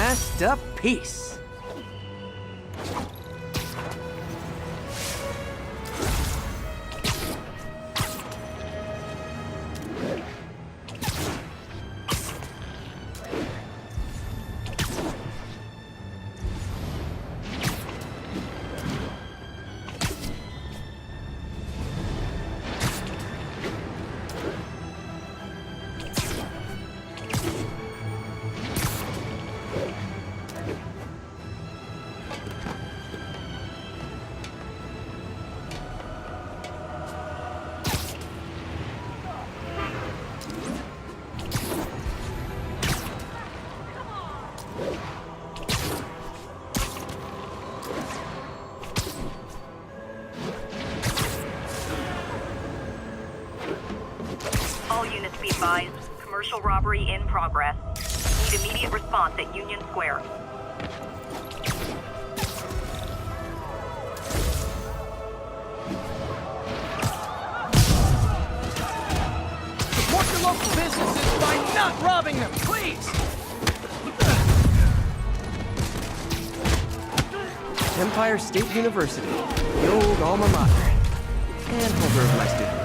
masterpiece. All units be advised. Commercial robbery in progress. Need immediate response at Union Square. Support your local businesses by not robbing them, please! Empire State University, the old alma mater, and holder of my student loans.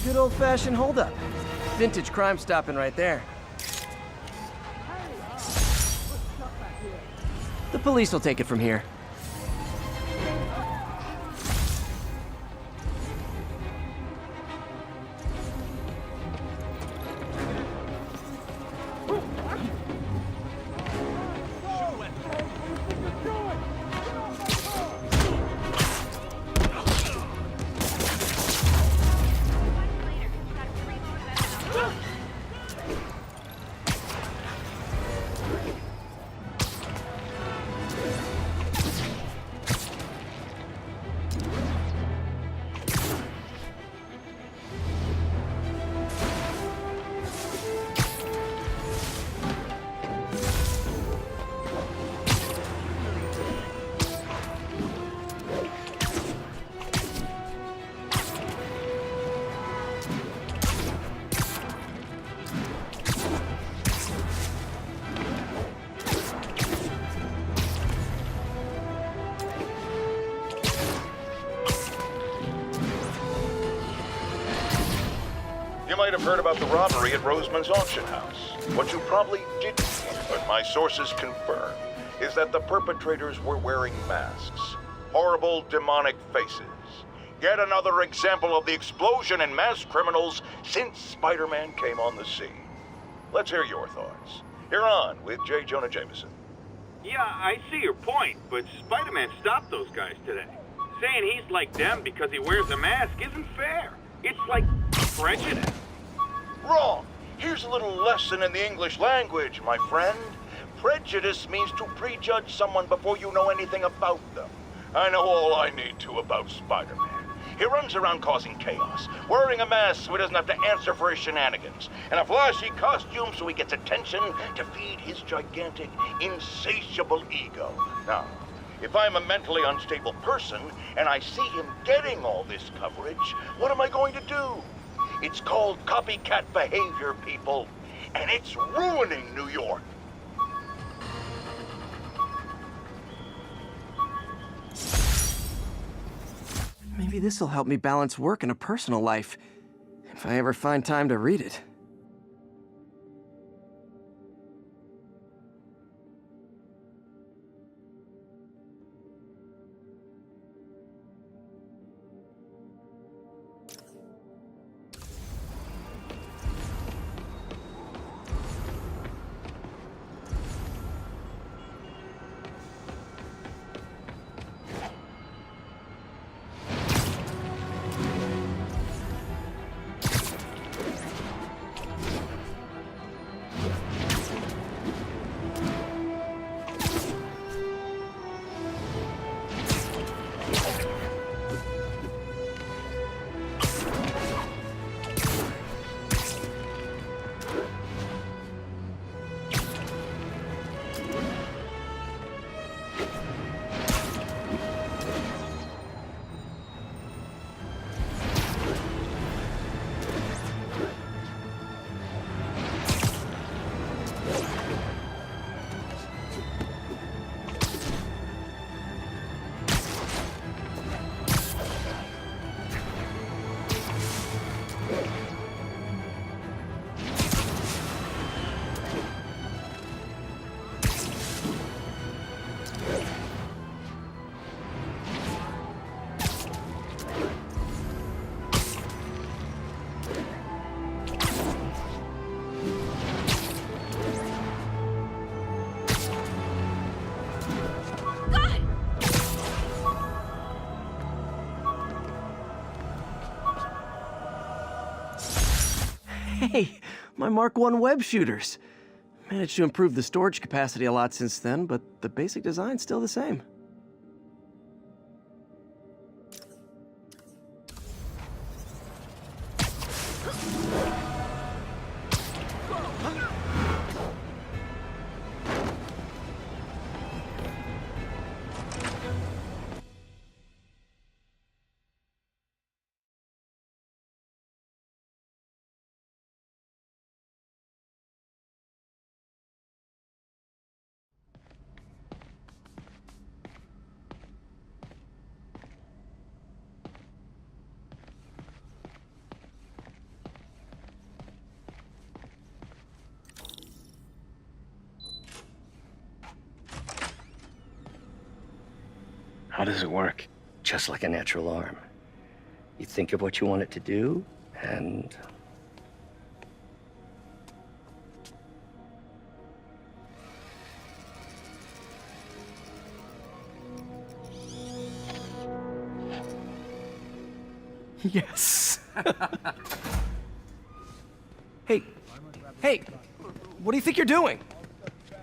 Good old-fashioned holdup. Vintage crime stopping right there. The police will take it from here. You might have heard about the robbery at Roseman's auction house. What you probably didn't hear, but my sources confirm, is that the perpetrators were wearing masks. Horrible, demonic faces. Yet another example of the explosion in mass criminals since Spider-Man came on the scene. Let's hear your thoughts. You're on with J. Jonah Jameson. Yeah, I see your point, but Spider-Man stopped those guys today. Saying he's like them because he wears a mask isn't fair. It's like prejudice. Wrong! Here's a little lesson in the English language, my friend. Prejudice means to prejudge someone before you know anything about them. I know all I need to about Spider-Man. He runs around causing chaos, wearing a mask so he doesn't have to answer for his shenanigans, and a flashy costume so he gets attention to feed his gigantic, insatiable ego. Now, if I'm a mentally unstable person and I see him getting all this coverage, what am I going to do? It's called copycat behavior, people, and it's ruining New York. Maybe this'll help me balance work and a personal life, if I ever find time to read it. Hey, my Mark I web shooters. Managed to improve the storage capacity a lot since then, but the basic design's still the same. How does it work? Just like a natural arm. You think of what you want it to do, and... Yes. Hey, what do you think you're doing?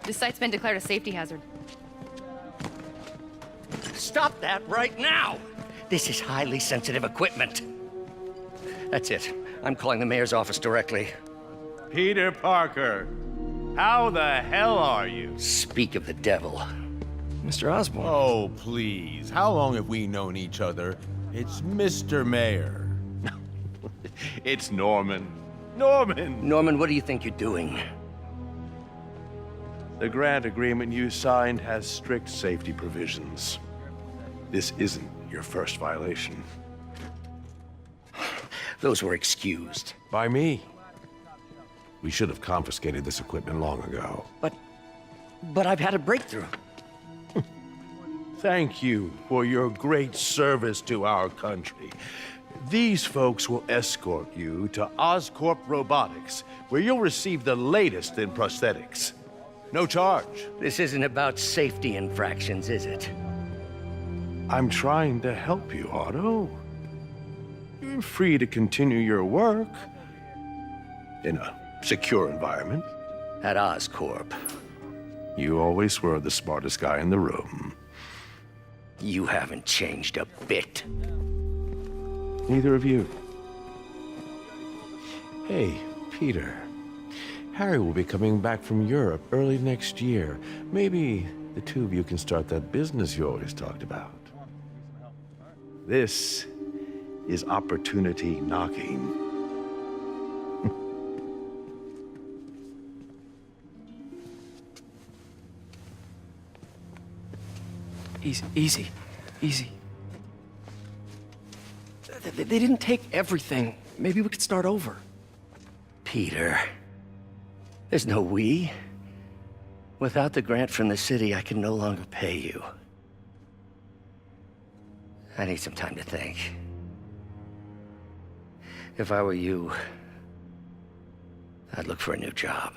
This site's been declared a safety hazard. Stop that right now! This is highly sensitive equipment. That's it. I'm calling the mayor's office directly. Peter Parker, how the hell are you? Speak of the devil. Mr. Osborn. Oh, please. How long have we known each other? It's Mr. Mayor. It's Norman. Norman! Norman, what do you think you're doing? The grant agreement you signed has strict safety provisions. This isn't your first violation. Those were excused. By me. We should have confiscated this equipment long ago. But I've had a breakthrough. Thank you for your great service to our country. These folks will escort you to Oscorp Robotics, where you'll receive the latest in prosthetics. No charge. This isn't about safety infractions, is it? I'm trying to help you, Otto. You're free to continue your work in a secure environment. At Oscorp. You always were the smartest guy in the room. You haven't changed a bit. Neither of you. Hey, Peter. Harry will be coming back from Europe early next year. Maybe the two of you can start that business you always talked about. This is opportunity knocking. Easy. They didn't take everything. Maybe we could start over. Peter, there's no we. Without the grant from the city, I can no longer pay you. I need some time to think. If I were you, I'd look for a new job.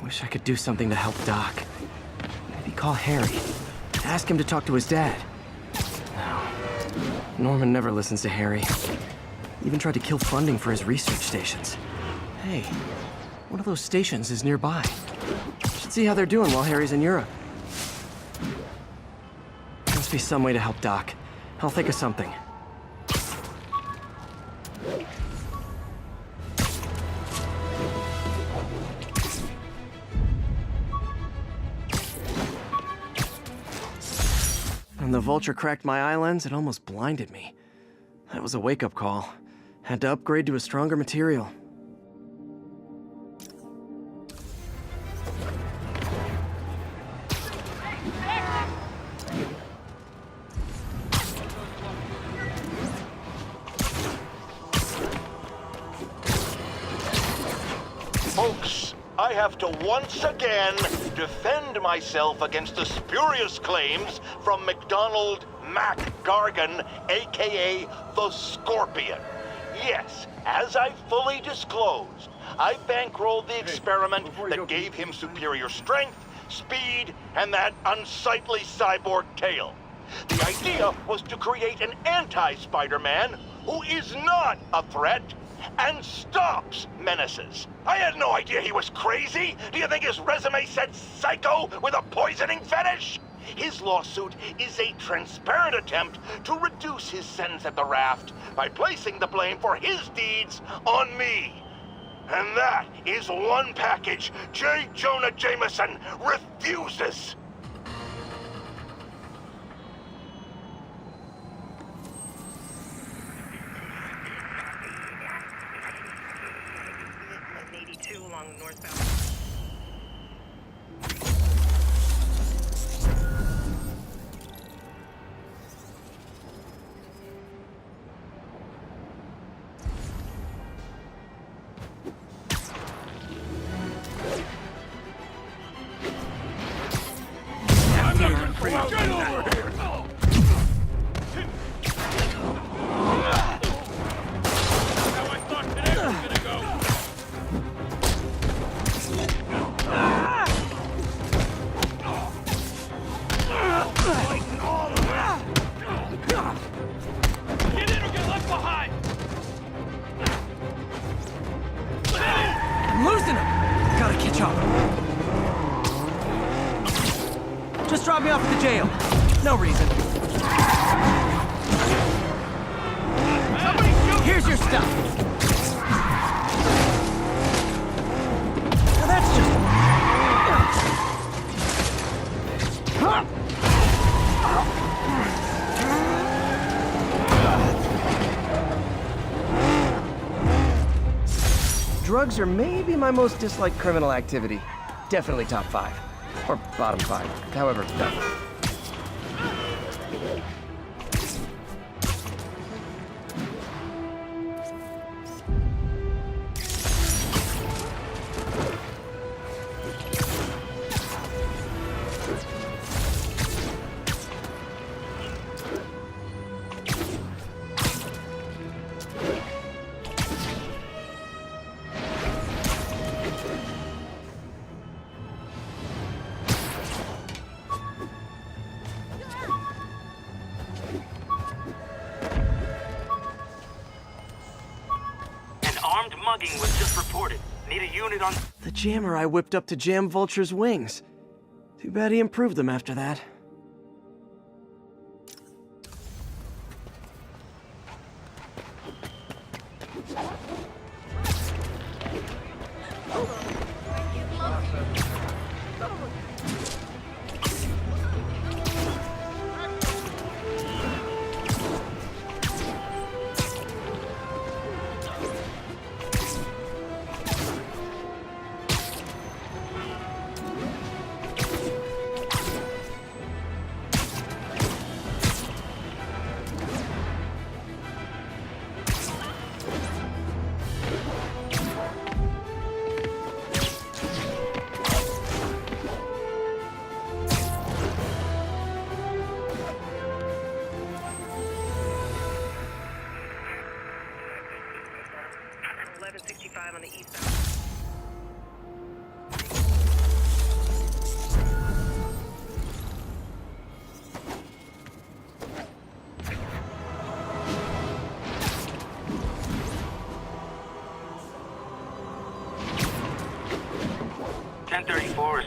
Wish I could do something to help Doc. Maybe call Harry. Ask him to talk to his dad. No. Norman never listens to Harry. Even tried to kill funding for his research stations. Hey, one of those stations is nearby. Should see how they're doing while Harry's in Europe. Must be some way to help Doc. I'll think of something. When the vulture cracked my eye lens, it almost blinded me. That was a wake-up call. Had to upgrade to a stronger material. Folks, I have to once again defend myself against the spurious claims from McDonald Mac Gargan, aka the Scorpion. Yes, as I fully disclosed, I bankrolled the experiment that gave him superior strength, speed, and that unsightly cyborg tail. The idea was to create an anti-Spider-Man who is not a threat and stops menaces. I had no idea he was crazy. Do you think his resume said psycho with a poisoning fetish? His lawsuit is a transparent attempt to reduce his sentence at the raft by placing the blame for his deeds on me. And that is one package J. Jonah Jameson refuses. Along the northbound. Get over here! How I thought today was gonna go. Get in or get left behind! I'm losing him! Gotta catch up. Just drop me off at the jail. No reason. Here's your stuff. Now that's just... Drugs are maybe my most disliked criminal activity. Definitely top 5. Or bottom 5. However, no. Mugging was just reported. Need a unit on... The jammer I whipped up to jam Vulture's wings. Too bad he improved them after that. On the eastbound.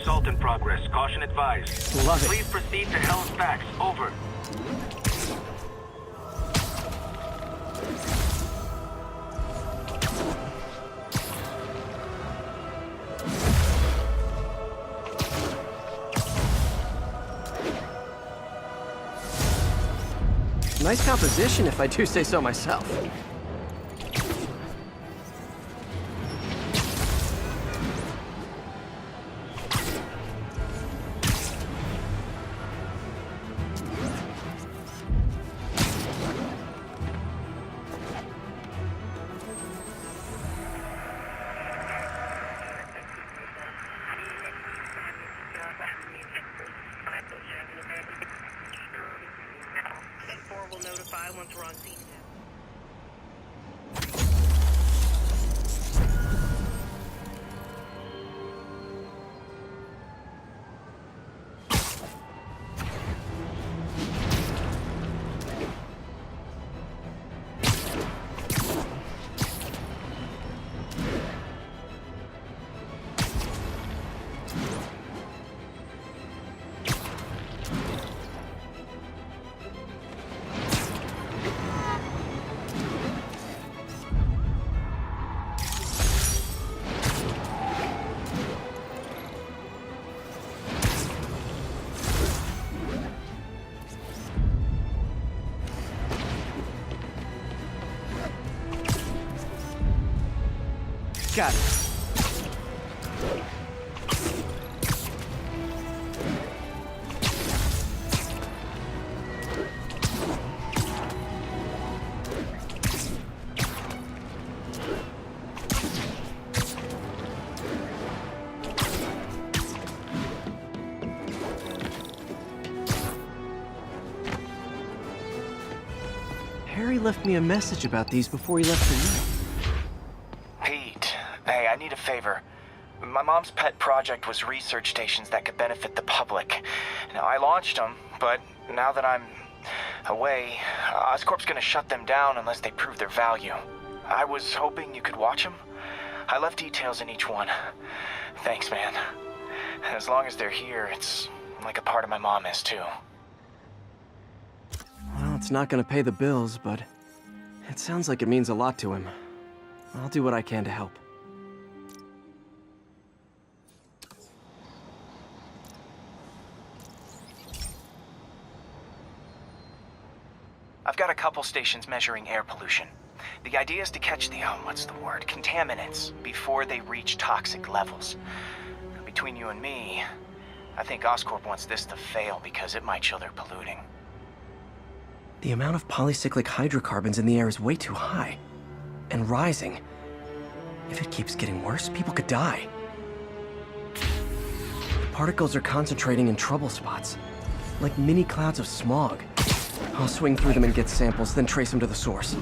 Assault in progress. Caution advised. Love it. Please proceed to Halifax. Over. Nice composition, if I do say so myself. once we're on scene. Got it. Harry left me a message about these before he left for you. Pete, hey, I need a favor. My mom's pet project was research stations that could benefit the public. Now, I launched them, but now that I'm away, Oscorp's gonna shut them down unless they prove their value. I was hoping you could watch them. I left details in each one. Thanks, man. As long as they're here, it's like a part of my mom is, too. Well, it's not gonna pay the bills, but it sounds like it means a lot to him. I'll do what I can to help. I've got a couple stations measuring air pollution. The idea is to catch the, contaminants before they reach toxic levels. Between you and me, I think Oscorp wants this to fail because it might show they're polluting. The amount of polycyclic hydrocarbons in the air is way too high. And rising. If it keeps getting worse, people could die. The particles are concentrating in trouble spots, like mini clouds of smog. I'll swing through them and get samples, then trace them to the source.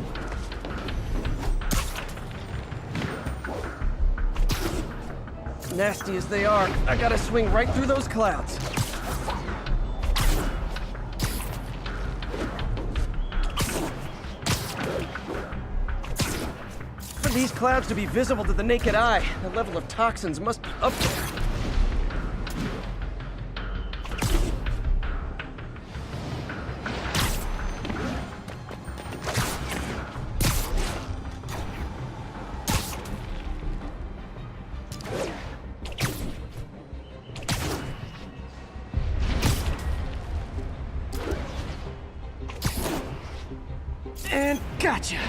Nasty as they are, I gotta swing right through those clouds. For these clouds to be visible to the naked eye, the level of toxins must be up there. And gotcha!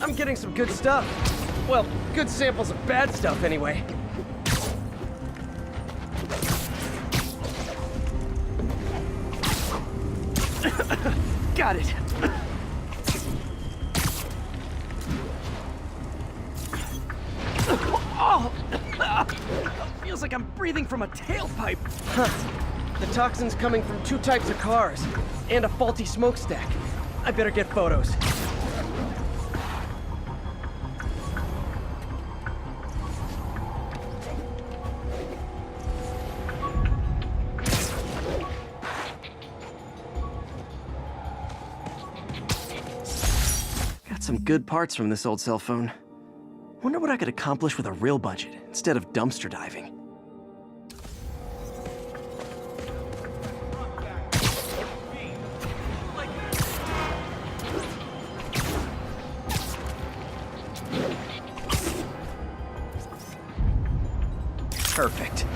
I'm getting some good stuff. Well, good samples of bad stuff, anyway. Got it. Oh! Feels like I'm breathing from a tailpipe. Huh. The toxin's coming from 2 types of cars, and a faulty smokestack. I better get photos. Got some good parts from this old cell phone. Wonder what I could accomplish with a real budget, instead of dumpster diving. Perfect.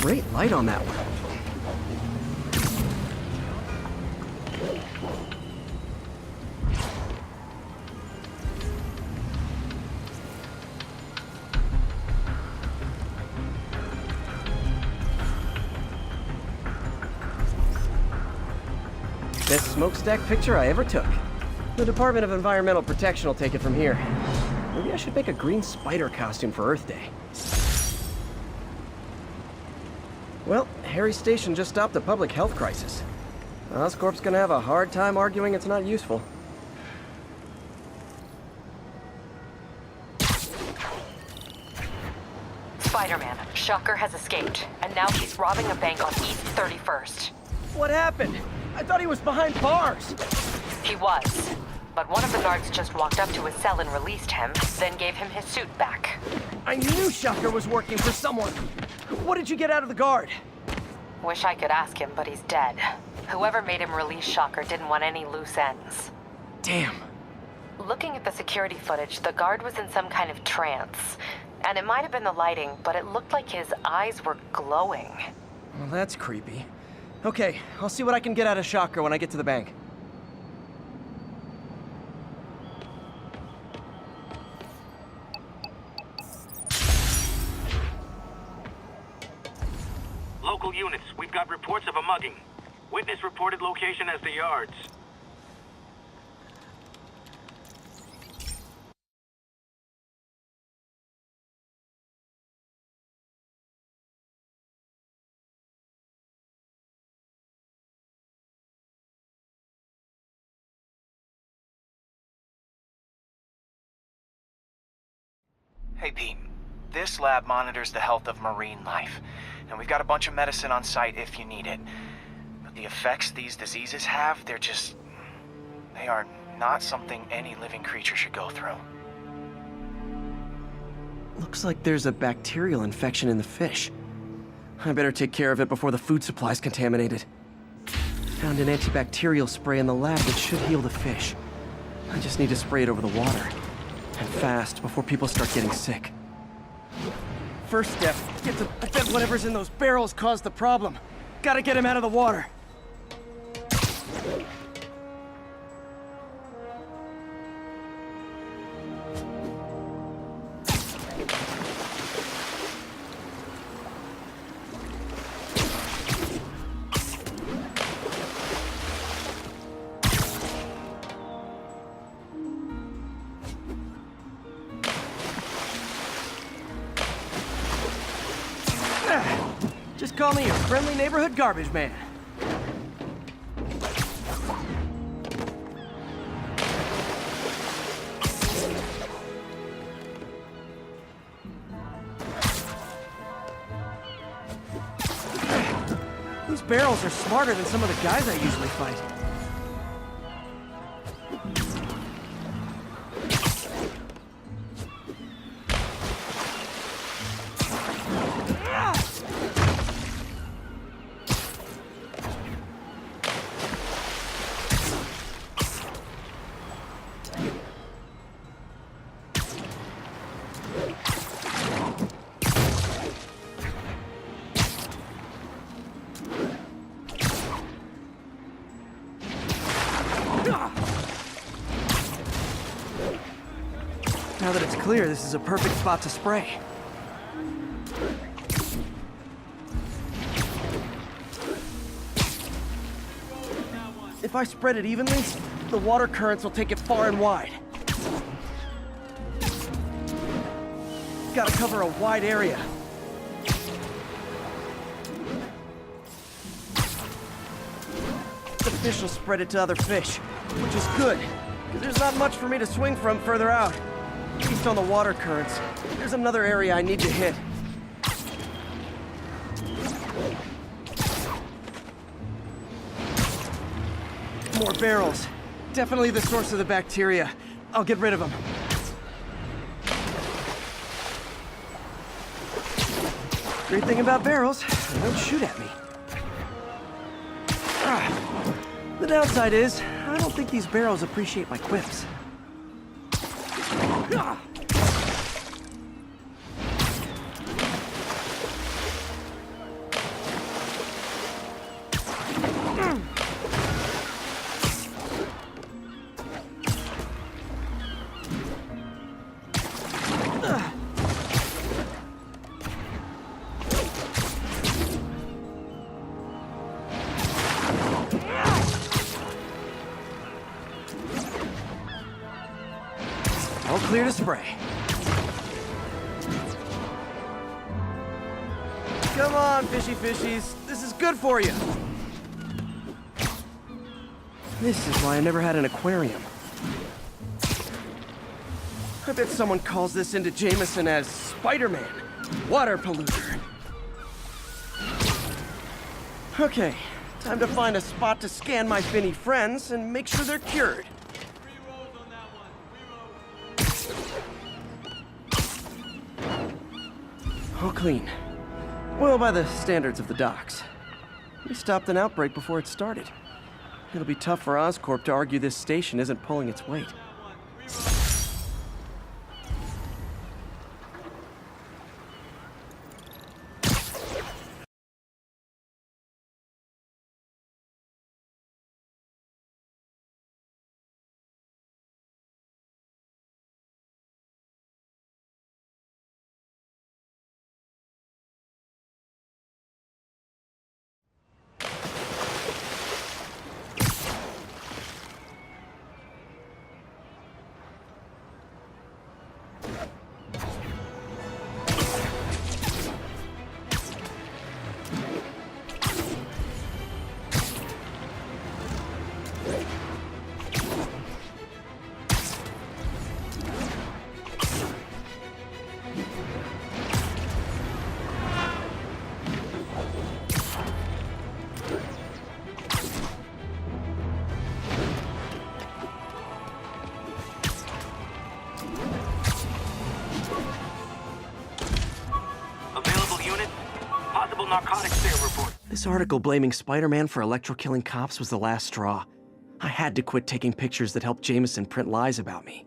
Great light on that one. Best smokestack picture I ever took. The Department of Environmental Protection will take it from here. Maybe I should make a green spider costume for Earth Day. Well, Harry's station just stopped a public health crisis. Oscorp's gonna have a hard time arguing it's not useful. Spider-Man, Shocker has escaped, and now he's robbing a bank on East 31st. What happened? I thought he was behind bars. He was, but one of the guards just walked up to his cell and released him, then gave him his suit back. I knew Shocker was working for someone. What did you get out of the guard? Wish I could ask him, but he's dead. Whoever made him release Shocker didn't want any loose ends. Damn. Looking at the security footage, the guard was in some kind of trance. And it might have been the lighting, but it looked like his eyes were glowing. Well, that's creepy. Okay, I'll see what I can get out of Shocker when I get to the bank. Local units, we've got reports of a mugging. Witness reported location as the yards. Hey, Pete. This lab monitors the health of marine life, and we've got a bunch of medicine on site if you need it. But the effects these diseases have, they are not something any living creature should go through. Looks like there's a bacterial infection in the fish. I better take care of it before the food supply's contaminated. Found an antibacterial spray in the lab that should heal the fish. I just need to spray it over the water. And fast, before people start getting sick. First step, get to prevent whatever's in those barrels caused the problem. Gotta get him out of the water. Just call me your friendly neighborhood garbage man. These barrels are smarter than some of the guys I usually fight. Now that it's clear, this is a perfect spot to spray. If I spread it evenly, the water currents will take it far and wide. Gotta cover a wide area. The fish will spread it to other fish, which is good, because there's not much for me to swing from further out. Based on the water currents, there's another area I need to hit. More barrels. Definitely the source of the bacteria. I'll get rid of them. Great thing about barrels, they don't shoot at me. The downside is, I don't think these barrels appreciate my quips. All clear to spray. Come on, fishy fishies. This is good for you. This is why I never had an aquarium. I bet someone calls this into Jameson as Spider-Man, water polluter. Okay, time to find a spot to scan my finny friends and make sure they're cured. All clean. Well, by the standards of the docks. We stopped an outbreak before it started. It'll be tough for Oscorp to argue this station isn't pulling its weight. Available units? Possible narcotics sale report. This article blaming Spider-Man for electro-killing cops was the last straw. I had to quit taking pictures that helped Jameson print lies about me.